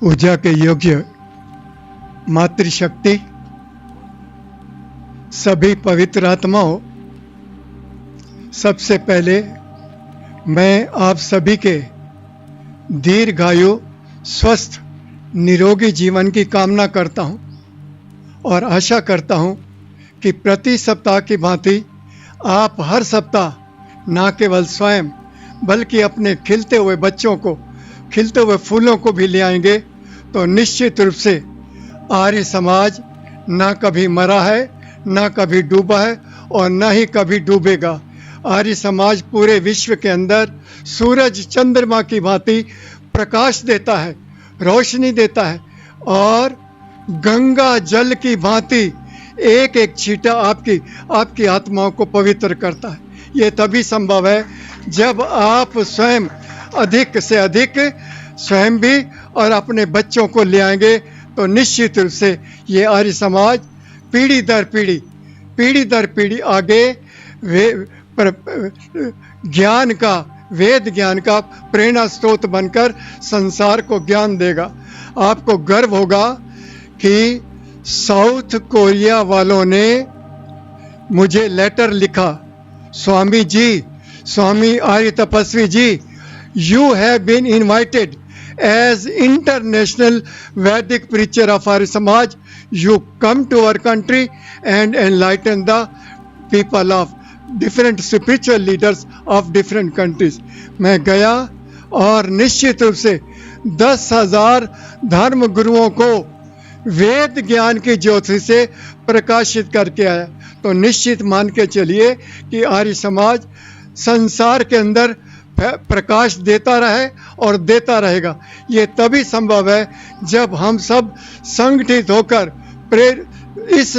पूजा के योग्य मातृशक्ति, सभी पवित्र आत्माओं, सबसे पहले मैं आप सभी के दीर्घायु, स्वस्थ, निरोगी जीवन की कामना करता हूं और आशा करता हूं कि प्रति सप्ताह की भांति आप हर सप्ताह न केवल स्वयं बल्कि अपने खिलते हुए बच्चों को, खिलते हुए फूलों को भी ले आएंगे, तो निश्चित रूप से आर्य समाज ना कभी मरा है, ना कभी डूबा है और ना ही कभी डूबेगा। आर्य समाज पूरे विश्व के अंदर सूरज चंद्रमा की भांति प्रकाश देता है, रोशनी देता है और गंगा जल की भांति एक एक छींटा आपकी आत्माओं को पवित्र करता है। ये तभी संभव है जब आप स्वयं अधिक से अधिक स्वयं भी और अपने बच्चों को ले आएंगे, तो निश्चित रूप से ये आर्य समाज पीढ़ी दर पीढ़ी आगे ज्ञान का, वेद ज्ञान का प्रेरणा स्रोत बनकर संसार को ज्ञान देगा। आपको गर्व होगा कि साउथ कोरिया वालों ने मुझे लेटर लिखा, स्वामी जी, स्वामी आर्य तपस्वी जी, you have been invited as international Vedic preacher of Arya Samaj. You come to our country and enlighten the people of different spiritual leaders of different countries. मैं गया और निश्चित रूप से 10,000 धर्म गुरुओं को वेद ज्ञान की ज्योति से प्रकाशित करके आया। तो निश्चित मान के चलिए कि आर्य समाज संसार के अंदर प्रकाश देता रहे और देता रहेगा। ये तभी संभव है जब हम सब संगठित होकर,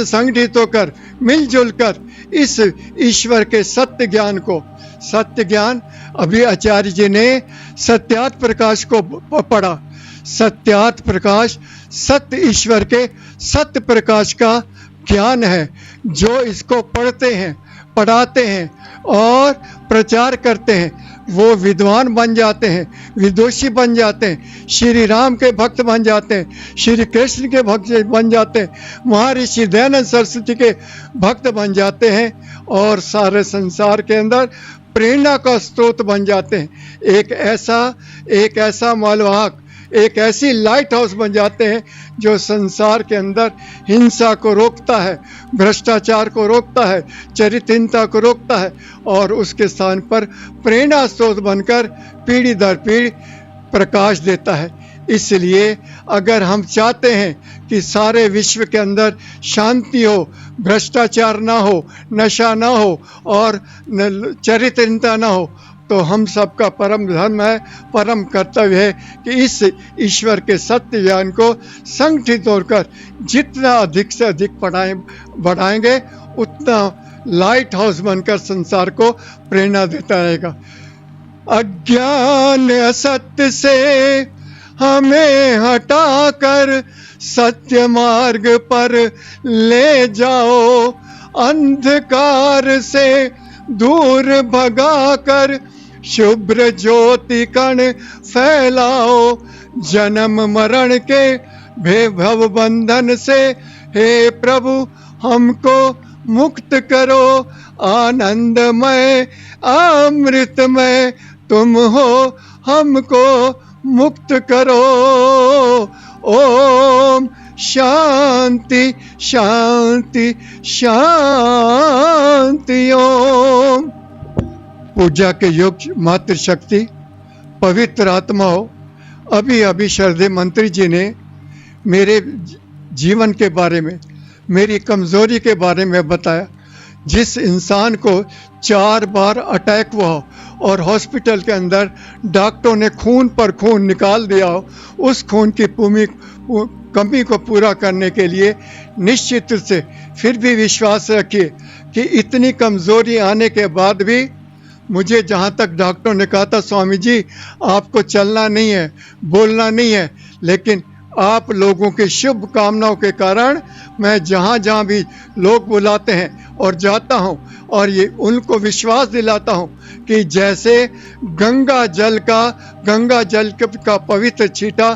संगठित होकर, मिलजुल कर इस ईश्वर के सत्य ज्ञान को, सत्य ज्ञान, अभी आचार्य जी ने सत्यात प्रकाश को पढ़ा। सत्यात प्रकाश सत्य ईश्वर के सत्य प्रकाश का ज्ञान है। जो इसको पढ़ते हैं, पढ़ाते हैं और प्रचार करते हैं, वो विद्वान बन जाते हैं, विदुषी बन जाते हैं, श्री राम के भक्त बन जाते हैं, श्री कृष्ण के भक्त बन जाते हैं, महर्षि दयानंद सरस्वती के भक्त बन जाते हैं और सारे संसार के अंदर प्रेरणा का स्रोत बन जाते हैं। एक ऐसा मालवाहक, एक ऐसी लाइट हाउस बन जाते हैं जो संसार के अंदर हिंसा को रोकता है, भ्रष्टाचार को रोकता है, चरित्रहीनता को रोकता है और उसके स्थान पर प्रेरणा स्रोत बनकर पीढ़ी दर पीढ़ी प्रकाश देता है। इसलिए अगर हम चाहते हैं कि सारे विश्व के अंदर शांति हो, भ्रष्टाचार ना हो, नशा ना हो और चरित्रहीनता ना हो, तो हम सबका परम धर्म है, परम कर्तव्य है कि इस ईश्वर के सत्य ज्ञान को संगठित होकर जितना अधिक से अधिक बढ़ाएंगे, उतना लाइट हाउस बनकर संसार को प्रेरणा देता रहेगा। अज्ञान असत्य से हमें हटाकर सत्य मार्ग पर ले जाओ, अंधकार से दूर भगाकर शुभ्र ज्योति कण फैलाओ, जन्म मरण के भव बंधन से हे प्रभु हमको मुक्त करो, आनंदमय अमृतमय तुम हो, हमको मुक्त करो। ओम शांति शांति शांति ओम। पूजा के योग्य मातृशक्ति, पवित्र आत्माओं, अभी श्रद्धेय मंत्री जी ने मेरे जीवन के बारे में, मेरी कमजोरी के बारे में बताया। जिस इंसान को 4 बार अटैक हुआ हो और हॉस्पिटल के अंदर डॉक्टरों ने खून पर खून निकाल दिया हो, उस खून की कमी को पूरा करने के लिए निश्चित रूप से फिर भी विश्वास रखिए कि इतनी कमजोरी आने के बाद भी मुझे जहाँ तक डॉक्टरों ने कहा था, स्वामी जी आपको चलना नहीं है, बोलना नहीं है, लेकिन आप लोगों की शुभ कामनाओं के कारण मैं जहाँ जहाँ भी लोग बुलाते हैं और जाता हूँ, और ये उनको विश्वास दिलाता हूँ कि जैसे गंगा जल का पवित्र छींटा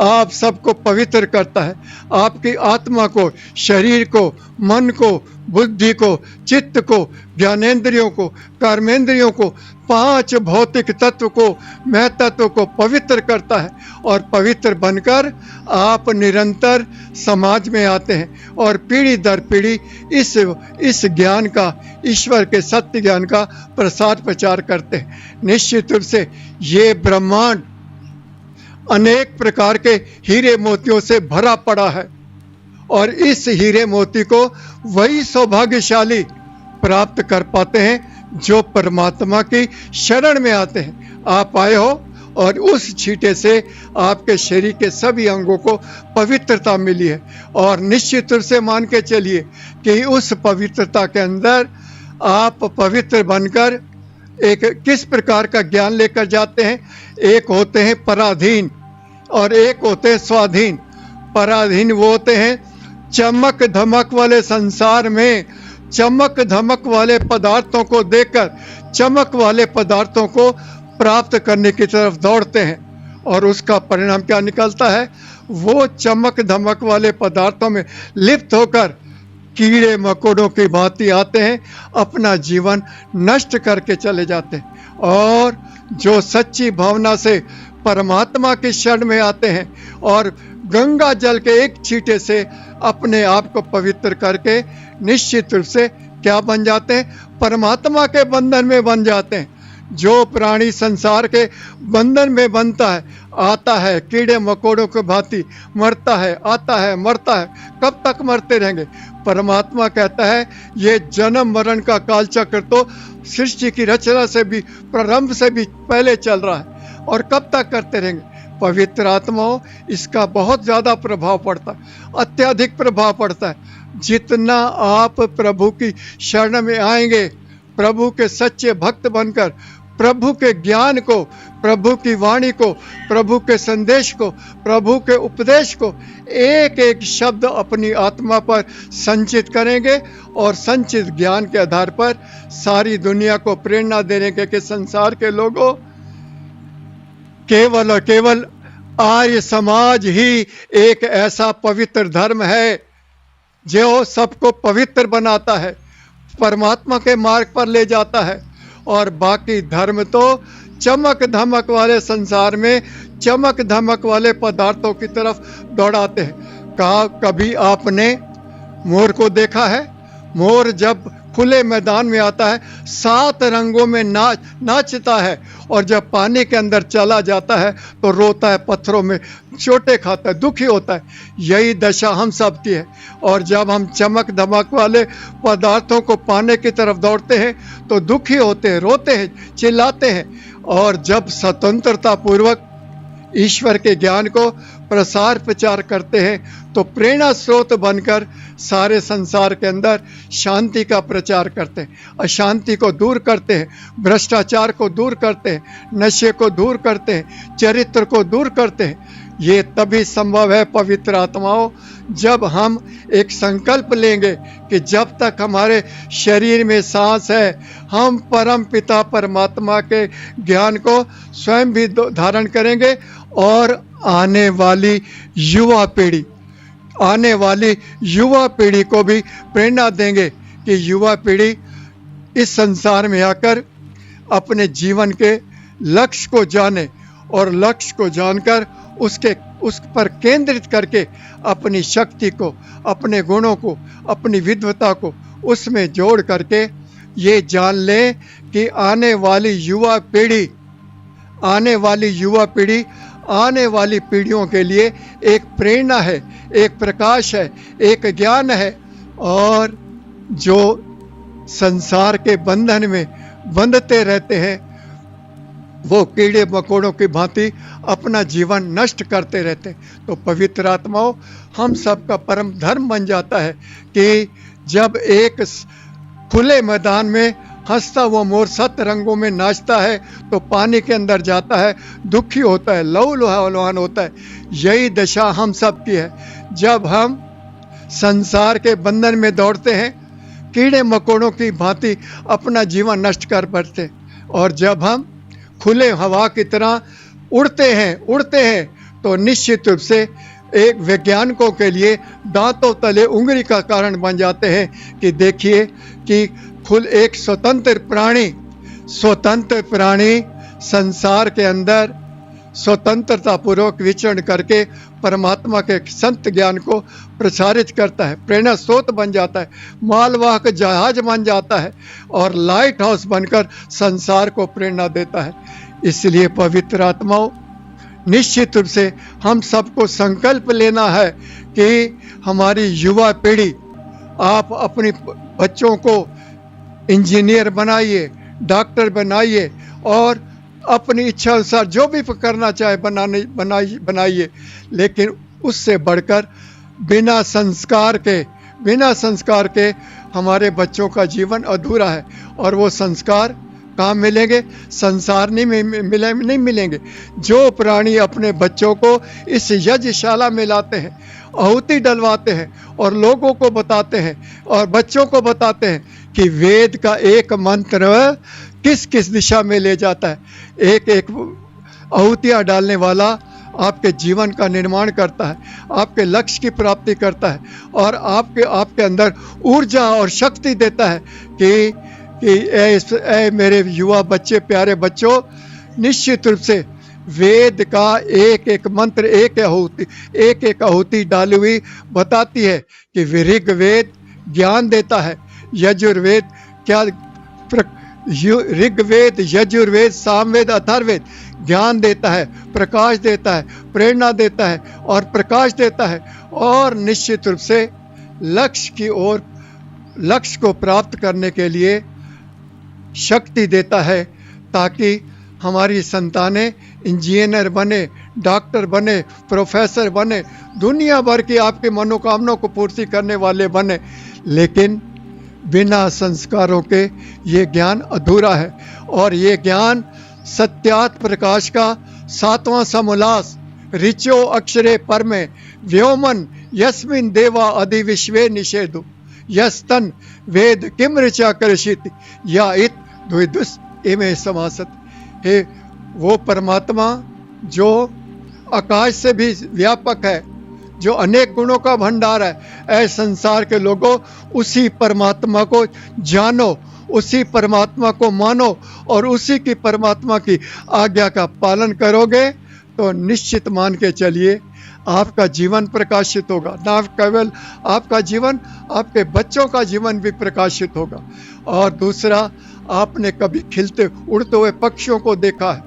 आप सबको पवित्र करता है, आपकी आत्मा को, शरीर को, मन को, बुद्धि को, चित्त को, ज्ञानेंद्रियों को, कर्मेंद्रियों को, 5 भौतिक तत्व को, मैं तत्व को पवित्र करता है। और पवित्र बनकर आप निरंतर समाज में आते हैं और पीढ़ी दर पीढ़ी इस ज्ञान का, ईश्वर के सत्य ज्ञान का प्रसार प्रचार करते हैं। निश्चित रूप से ये ब्रह्मांड अनेक प्रकार के हीरे मोतियों से भरा पड़ा है, और इस हीरे मोती को वही सौभाग्यशाली प्राप्त कर पाते हैं जो परमात्मा की शरण में आते हैं। आप आए हो और उस छींटे से आपके शरीर के सभी अंगों को पवित्रता मिली है, और निश्चित रूप से मान के चलिए कि उस पवित्रता के अंदर आप पवित्र बनकर एक किस प्रकार का ज्ञान लेकर जाते हैं। एक होते हैं पराधीन और एक होते हैं स्वाधीन। पराधीन वो होते हैं चमक धमक वाले संसार में चमक धमक वाले पदार्थों को देखकर चमक वाले पदार्थों को प्राप्त करने की तरफ दौड़ते हैं, और उसका परिणाम क्या निकलता है? वो चमक धमक वाले पदार्थों में लिप्त होकर कीड़े मकोड़ों की भांति आते हैं, अपना जीवन नष्ट करके चले जाते हैं। और जो सच्ची भावना से परमात्मा की शरण में आते हैं और गंगा जल के एक छींटे से अपने आप को पवित्र करके निश्चित रूप से क्या बन जाते हैं? परमात्मा के बंधन में बन जाते हैं। जो प्राणी संसार के बंधन में बनता है, आता है कीड़े मकोड़ों के भांति, मरता है, आता है, मरता है, कब तक मरते रहेंगे? परमात्मा कहता है ये जन्म मरण का कालचक्र तो सृष्टि की रचना से भी, प्रारंभ से भी पहले चल रहा है, और कब तक करते रहेंगे? पवित्र आत्माओं, इसका बहुत ज़्यादा प्रभाव पड़ता है, अत्यधिक प्रभाव पड़ता है। जितना आप प्रभु की शरण में आएंगे, प्रभु के सच्चे भक्त बनकर प्रभु के ज्ञान को, प्रभु की वाणी को, प्रभु के संदेश को, प्रभु के उपदेश को एक एक शब्द अपनी आत्मा पर संचित करेंगे, और संचित ज्ञान के आधार पर सारी दुनिया को प्रेरणा देने के संसार के लोगों, केवल और केवल आर्य समाज ही एक ऐसा पवित्र धर्म है जो सबको पवित्र बनाता है, परमात्मा के मार्ग पर ले जाता है। और बाकी धर्म तो चमक धमक वाले संसार में चमक धमक वाले पदार्थों की तरफ दौड़ाते हैं। कभी आपने मोर को देखा है? मोर जब खुले मैदान में आता है 7 रंगों में नाचता है, और जब पानी के अंदर चला जाता है तो रोता है, पत्थरों में चोटें खाता है, दुखी होता है। यही दशा हम सब की है। और जब हम चमक धमक वाले पदार्थों को पाने की तरफ दौड़ते हैं तो दुखी होते हैं, रोते हैं, चिल्लाते हैं। और जब स्वतंत्रता पूर्वक ईश्वर के ज्ञान को प्रसार प्रचार करते हैं तो प्रेरणा स्रोत बनकर सारे संसार के अंदर शांति का प्रचार करते हैं, अशांति को दूर करते हैं, भ्रष्टाचार को दूर करते हैं, नशे को दूर करते हैं, चरित्र को दूर करते हैं। ये तभी संभव है पवित्र आत्माओं, जब हम एक संकल्प लेंगे कि जब तक हमारे शरीर में सांस है हम परम पिता परमात्मा के ज्ञान को स्वयं भी धारण करेंगे, और आने वाली युवा पीढ़ी को भी प्रेरणा देंगे कि युवा पीढ़ी इस संसार में आकर अपने जीवन के लक्ष्य को जाने, और लक्ष्य को जानकर उस पर केंद्रित करके अपनी शक्ति को, अपने गुणों को, अपनी विद्वता को उसमें जोड़ करके ये जान लें कि आने वाली युवा पीढ़ी आने वाली पीढ़ियों के लिए एक प्रेरणा है, एक प्रकाश है, एक ज्ञान है। और जो संसार के बंधन में बंधते रहते हैं वो कीड़े मकोड़ों की भांति अपना जीवन नष्ट करते रहते हैं। तो पवित्र आत्माओं, हम सबका परम धर्म बन जाता है कि जब एक खुले मैदान में हंसता हुआ मोर 7 रंगों में नाचता है तो पानी के अंदर जाता है, दुखी होता है, लहू लुहान होता है। यही दशा हम सब की है। जब हम संसार के बंधन में दौड़ते हैं, कीड़े मकोड़ों की भांति अपना जीवन नष्ट कर बैठते, और जब हम खुले हवा की तरह उड़ते हैं तो निश्चित रूप से एक वैज्ञानिकों के लिए दांतों तले उंगली का कारण बन जाते हैं कि देखिए कि एक स्वतंत्र प्राणी संसार के अंदर स्वतंत्रता पूर्वक विचरण करके परमात्मा के संत ज्ञान को प्रसारित करता है, प्रेरणा स्रोत बन जाता है, मालवाहक जहाज बन जाता है और लाइट हाउस बनकर संसार को प्रेरणा देता है। इसलिए पवित्र आत्माओं, निश्चित रूप से हम सबको संकल्प लेना है कि हमारी युवा पीढ़ी, आप अपने बच्चों को इंजीनियर बनाइए, डॉक्टर बनाइए और अपनी इच्छा अनुसार जो भी करना चाहे बनाइए, लेकिन उससे बढ़कर बिना संस्कार के हमारे बच्चों का जीवन अधूरा है। और वो संस्कार कहाँ मिलेंगे? संसार नहीं मिलेंगे। जो प्राणी अपने बच्चों को इस यज्ञशाला में लाते हैं, आहुति डलवाते हैं और लोगों को बताते हैं और बच्चों को बताते हैं कि वेद का एक मंत्र किस किस दिशा में ले जाता है, एक एक आहुतियाँ डालने वाला आपके जीवन का निर्माण करता है, आपके लक्ष्य की प्राप्ति करता है और आपके अंदर ऊर्जा और शक्ति देता है कि ऐ मेरे युवा बच्चे, प्यारे बच्चों, निश्चित रूप से वेद का एक एक मंत्र, एक एक आहुति डाली हुई बताती है कि ऋग्वेद ज्ञान देता है, यजुर्वेद क्या ऋग्वेद, यजुर्वेद, सामवेद, अथर्ववेद ज्ञान देता है, प्रकाश देता है, प्रेरणा देता है और प्रकाश देता है और निश्चित रूप से लक्ष्य को प्राप्त करने के लिए शक्ति देता है, ताकि हमारी संतानें इंजीनियर बने, डॉक्टर बने, प्रोफेसर बने, दुनिया भर की आपकी मनोकामनाओं को पूर्ति करने वाले बने। लेकिन बिना संस्कारों के ये ज्ञान अधूरा है और ये ज्ञान सत्यात प्रकाश का 7वां समोल्लास, ऋचो अक्षरे परमे व्योमन यस्मिन देवा अधि विश्वे निषेधु यस्तन वेद किम ऋचा करशित या इत द्विदुस इमे समासत। हे वो परमात्मा जो आकाश से भी व्यापक है, जो अनेक गुणों का भंडार है, ऐ संसार के लोगों, उसी परमात्मा को जानो, उसी परमात्मा को मानो और उसी की परमात्मा की आज्ञा का पालन करोगे तो निश्चित मान के चलिए आपका जीवन प्रकाशित होगा। ना केवल आपका जीवन, आपके बच्चों का जीवन भी प्रकाशित होगा। और दूसरा, आपने कभी खिलते उड़ते हुए पक्षियों को देखा है?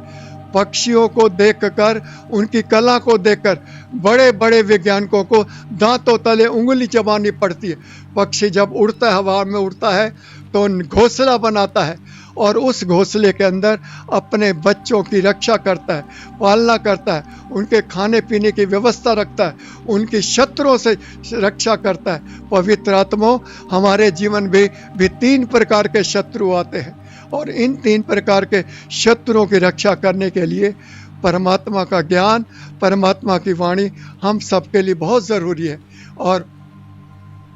पक्षियों को देखकर, उनकी कला को देखकर बड़े बड़े वैज्ञानिकों को दांतों तले उंगली चबानी पड़ती है। पक्षी जब उड़ता है, हवा में उड़ता है तो घोंसला बनाता है और उस घोंसले के अंदर अपने बच्चों की रक्षा करता है, पालना करता है, उनके खाने पीने की व्यवस्था रखता है, उनकी शत्रुओं से रक्षा करता है। पवित्र आत्मा, हमारे जीवन में भी 3 प्रकार के शत्रु आते हैं और इन 3 प्रकार के शत्रुओं की रक्षा करने के लिए परमात्मा का ज्ञान, परमात्मा की वाणी हम सबके लिए बहुत ज़रूरी है। और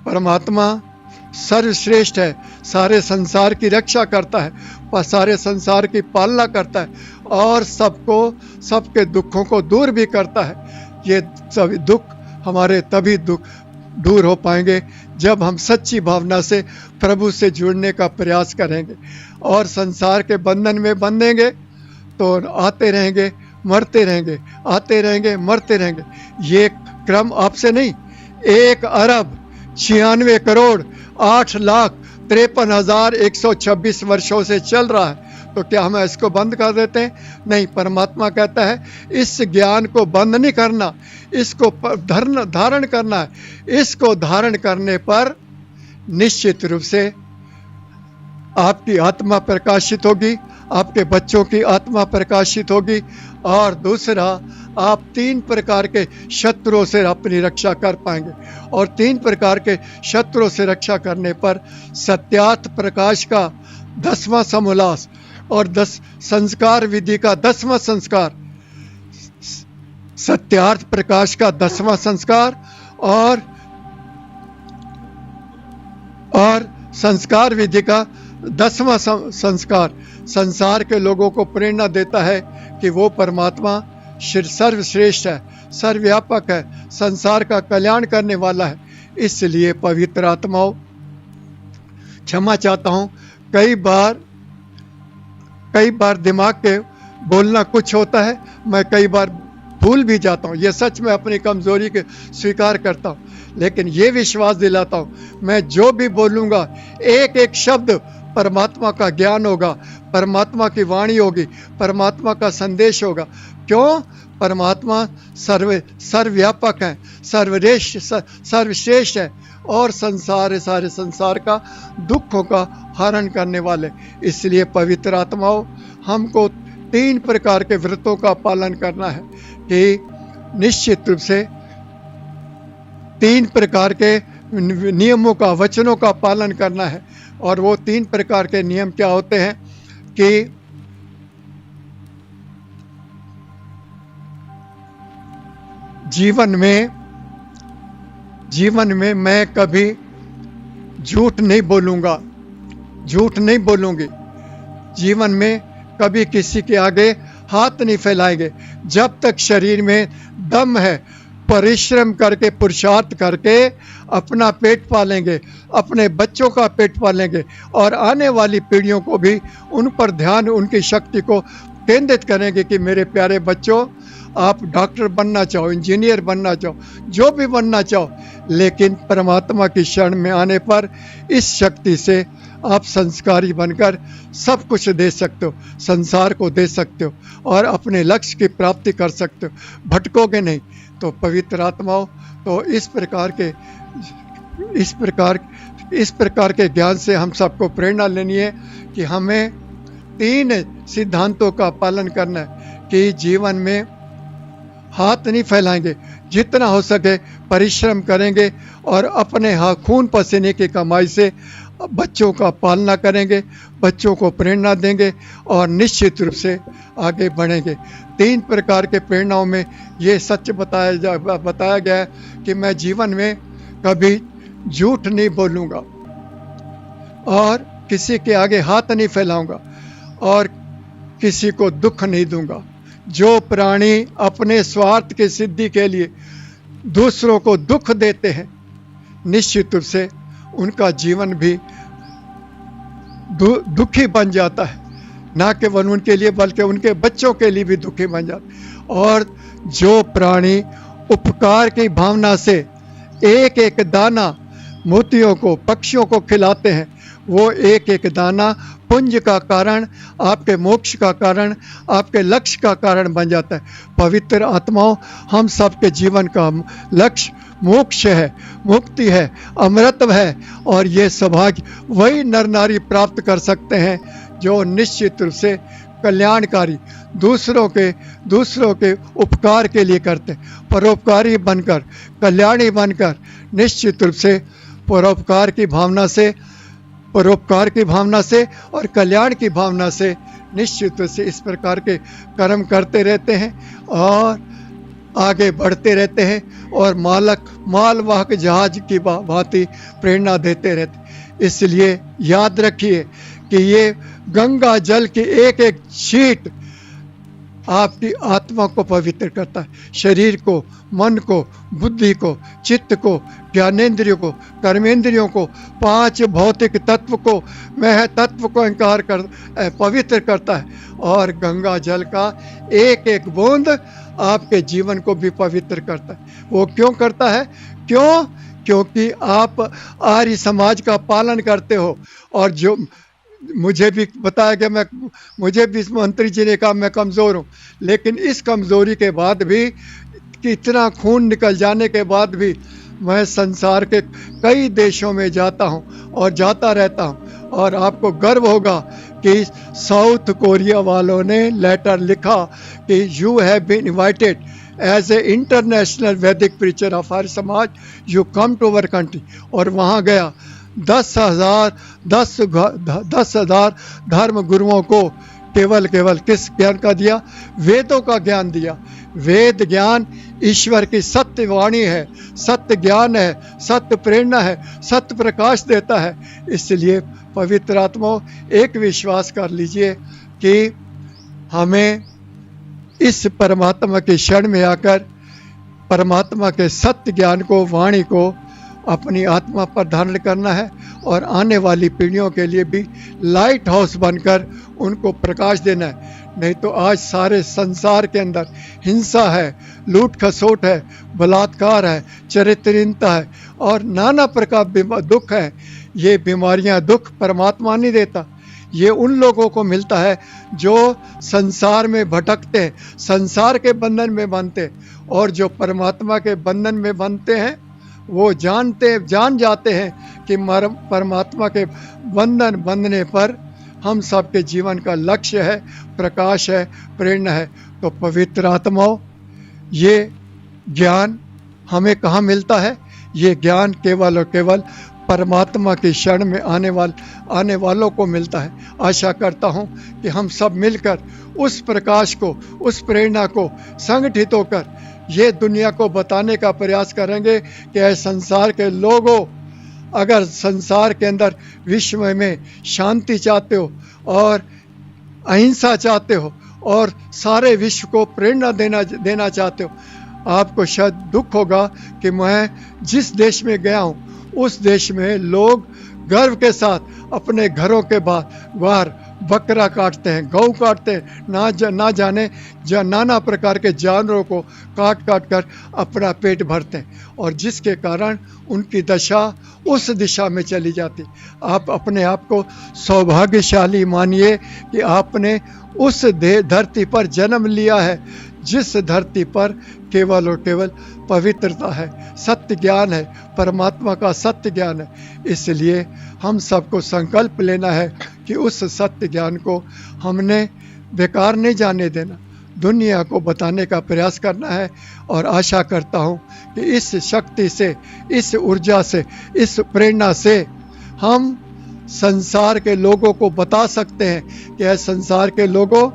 परमात्मा सर्वश्रेष्ठ है, सारे संसार की रक्षा करता है, सारे संसार की पालना करता है और सबके दुखों को दूर भी करता है। ये सभी दुख हमारे तभी दूर हो पाएंगे जब हम सच्ची भावना से प्रभु से जुड़ने का प्रयास करेंगे और संसार के बंधन में बंधेंगे तो आते रहेंगे, मरते रहेंगे, आते रहेंगे, मरते रहेंगे। ये क्रम आपसे नहीं, 1,96,8,53,126 वर्षों से चल रहा है। तो क्या हम इसको बंद कर देते हैं? नहीं, परमात्मा कहता है इस ज्ञान को बंद नहीं करना, इसको धारण करना है। इसको धारण करने पर निश्चित रूप से आपकी आत्मा प्रकाशित होगी, आपके बच्चों की आत्मा प्रकाशित होगी और दूसरा, आप 3 प्रकार के शत्रुओं से अपनी रक्षा कर पाएंगे और 3 प्रकार के शत्रुओं से रक्षा करने पर सत्यार्थ प्रकाश का 10वां समोल्लास और 10 संस्कार विधि का 10वां संस्कार, सत्यार्थ प्रकाश का 10वां संस्कार और संस्कार विधि का 10वां संस्कार संसार के लोगों को प्रेरणा देता है कि वो परमात्मा सर्वश्रेष्ठ है, सर्वव्यापक है, संसार का कल्याण करने वाला है। इसलिए पवित्र आत्माओं, क्षमा चाहता हूँ, कई बार दिमाग के बोलना कुछ होता है, मैं कई बार भूल भी जाता हूँ। ये सच में अपनी कमजोरी के स्वीकार करता हूँ, लेकिन ये विश्वास दिलाता हूँ, मैं जो भी बोलूँगा एक एक शब्द परमात्मा का ज्ञान होगा, परमात्मा की वाणी होगी, परमात्मा का संदेश होगा। क्यों? परमात्मा सर्वव्यापक है, सर्वश्रेष्ठ है और सारे संसार का दुखों का हरण करने वाले। इसलिए पवित्र आत्माओं, हमको 3 प्रकार के व्रतों का पालन करना है कि निश्चित रूप से 3 प्रकार के नियमों का, वचनों का पालन करना है। और वो 3 प्रकार के नियम क्या होते हैं कि जीवन में मैं कभी झूठ नहीं बोलूँगा, झूठ नहीं बोलूँगी। जीवन में कभी किसी के आगे हाथ नहीं फैलाएंगे। जब तक शरीर में दम है, परिश्रम करके, पुरुषार्थ करके अपना पेट पालेंगे, अपने बच्चों का पेट पालेंगे और आने वाली पीढ़ियों को भी उन पर ध्यान, उनकी शक्ति को केंद्रित करेंगे कि मेरे प्यारे बच्चों, आप डॉक्टर बनना चाहो, इंजीनियर बनना चाहो, जो भी बनना चाहो, लेकिन परमात्मा की शरण में आने पर इस शक्ति से आप संस्कारी बनकर सब कुछ दे सकते हो, संसार को दे सकते हो और अपने लक्ष्य की प्राप्ति कर सकते हो, भटकोगे नहीं। तो पवित्र आत्माओं, तो इस प्रकार के ज्ञान से हम सबको प्रेरणा लेनी है कि हमें 3 सिद्धांतों का पालन करना है कि जीवन में हाथ नहीं फैलाएंगे, जितना हो सके परिश्रम करेंगे और अपने खून पसीने की कमाई से बच्चों का पालना करेंगे, बच्चों को प्रेरणा देंगे और निश्चित रूप से आगे बढ़ेंगे। 3 प्रकार के प्रेरणाओं में ये सच बताया गया है कि मैं जीवन में कभी झूठ नहीं बोलूँगा और किसी के आगे हाथ नहीं फैलाऊंगा और किसी को दुख नहीं दूंगा। जो प्राणी अपने स्वार्थ की सिद्धि के लिए दूसरों को दुख देते हैं, निश्चित रूप से उनका जीवन भी दुखी बन जाता है, ना केवल उनके लिए बल्कि उनके बच्चों के लिए भी दुखी बन जाता है। और जो प्राणी उपकार की भावना से एक एक दाना मोतियों को, पक्षियों को खिलाते हैं, वो एक एक दाना पुंज का कारण, आपके मोक्ष का कारण, आपके लक्ष्य का कारण बन जाता है। पवित्र आत्माओं, हम सबके जीवन का लक्ष्य मोक्ष है, मुक्ति है, अमृतत्व है और ये सौभाग्य वही नर नारी प्राप्त कर सकते हैं जो निश्चित रूप से कल्याणकारी, दूसरों के उपकार के लिए करते, परोपकारी बनकर, कल्याणी बनकर, निश्चित रूप से परोपकार की भावना से और कल्याण की भावना से निश्चित रूप से इस प्रकार के कर्म करते रहते हैं और आगे बढ़ते रहते हैं और मालवाहक जहाज की भांति प्रेरणा देते रहते। इसलिए याद रखिए कि ये गंगा जल की एक एक छींट आपकी आत्मा को पवित्र करता है, शरीर को, मन को, बुद्धि को, चित्त को, ज्ञानेंद्रियों को, कर्मेंद्रियों को, 5 भौतिक तत्व को, मैं तत्व को पवित्र करता है। और गंगा जल का एक एक बूंद आपके जीवन को भी पवित्र करता है। वो क्यों करता है? क्योंकि आप आर्य समाज का पालन करते हो। और जो मुझे भी बताया गया, मुझे भी मंत्री जी ने कहा मैं कमज़ोर हूँ, लेकिन इस कमज़ोरी के बाद भी, कितना खून निकल जाने के बाद भी मैं संसार के कई देशों में जाता हूँ और जाता रहता हूँ। और आपको गर्व होगा कि साउथ कोरिया वालों ने लेटर लिखा कि you have been invited as a international Vedic preacher of Arya Samaj, you come to our country. और वहाँ गया 10,000 धर्म गुरुओं को केवल किस ज्ञान का दिया? वेदों का ज्ञान दिया। वेद ज्ञान ईश्वर की सत्य वाणी है, सत्य ज्ञान है, सत्य प्रेरणा है, सत्य प्रकाश देता है। इसलिए पवित्र आत्मा, एक विश्वास कर लीजिए कि हमें इस परमात्मा के क्षण में आकर परमात्मा के सत्य ज्ञान को, वाणी को अपनी आत्मा पर धारण करना है और आने वाली पीढ़ियों के लिए भी लाइट हाउस बनकर उनको प्रकाश देना है। नहीं तो आज सारे संसार के अंदर हिंसा है, लूट खसोट है, बलात्कार है, चरित्रहीनता है और नाना प्रकार दुख है। ये बीमारियां, दुख परमात्मा नहीं देता, ये उन लोगों को मिलता है जो संसार में भटकते हैं, संसार के बंधन में बंधते हैं। और जो परमात्मा के बंधन में बंधते हैं वो जान जाते हैं कि परमात्मा के बंधन बंधने पर हम सबके जीवन का लक्ष्य है, प्रकाश है, प्रेरणा है। तो पवित्र आत्माओं, ये ज्ञान हमें कहाँ मिलता है? ये ज्ञान केवल और केवल परमात्मा के क्षण में आने वालों को मिलता है। आशा करता हूँ कि हम सब मिलकर उस प्रकाश को, उस प्रेरणा को संगठित होकर ये दुनिया को बताने का प्रयास करेंगे कि ऐ संसार के लोगों, अगर संसार के अंदर, विश्व में शांति चाहते हो और अहिंसा चाहते हो और सारे विश्व को प्रेरणा देना चाहते हो, आपको शायद दुख होगा कि मैं जिस देश में गया हूँ उस देश में लोग गर्व के साथ अपने घरों के बाहर बकरा काटते हैं, गौ काटते हैं, ना जाने नाना प्रकार के जानवरों को काट कर अपना पेट भरते हैं और जिसके कारण उनकी दशा उस दिशा में चली जाती। आप अपने आप को सौभाग्यशाली मानिए कि आपने उस धरती पर जन्म लिया है जिस धरती पर केवल और केवल पवित्रता है, सत्य ज्ञान है, परमात्मा का सत्य ज्ञान है। इसलिए हम सबको संकल्प लेना है कि उस सत्य ज्ञान को हमने बेकार नहीं जाने देना, दुनिया को बताने का प्रयास करना है। और आशा करता हूँ कि इस शक्ति से, इस ऊर्जा से, इस प्रेरणा से हम संसार के लोगों को बता सकते हैं कि संसार के लोगों,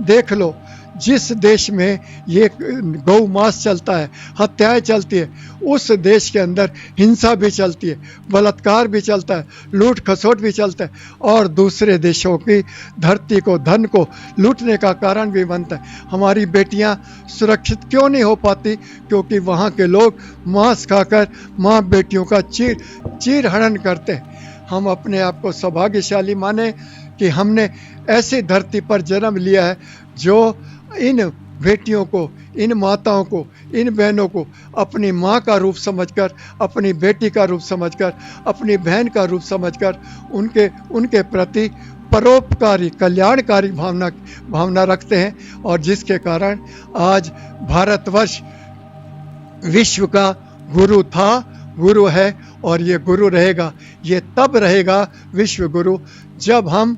देख लो, जिस देश में ये गौ मांस चलता है, हत्याएं चलती है, उस देश के अंदर हिंसा भी चलती है, बलात्कार भी चलता है, लूट खसोट भी चलता है और दूसरे देशों की धरती को, धन को लूटने का कारण भी बनता है। हमारी बेटियां सुरक्षित क्यों नहीं हो पाती? क्योंकि वहाँ के लोग मांस खाकर माँ बेटियों का चीर हरण करते हैं। हम अपने आप को सौभाग्यशाली माने कि हमने ऐसी धरती पर जन्म लिया है जो इन बेटियों को, इन माताओं को, इन बहनों को अपनी माँ का रूप समझकर, अपनी बेटी का रूप समझकर, अपनी बहन का रूप समझकर उनके प्रति परोपकारी, कल्याणकारी भावना रखते हैं और जिसके कारण आज भारतवर्ष विश्व का गुरु था, गुरु है और ये गुरु रहेगा। ये तब रहेगा विश्व गुरु जब हम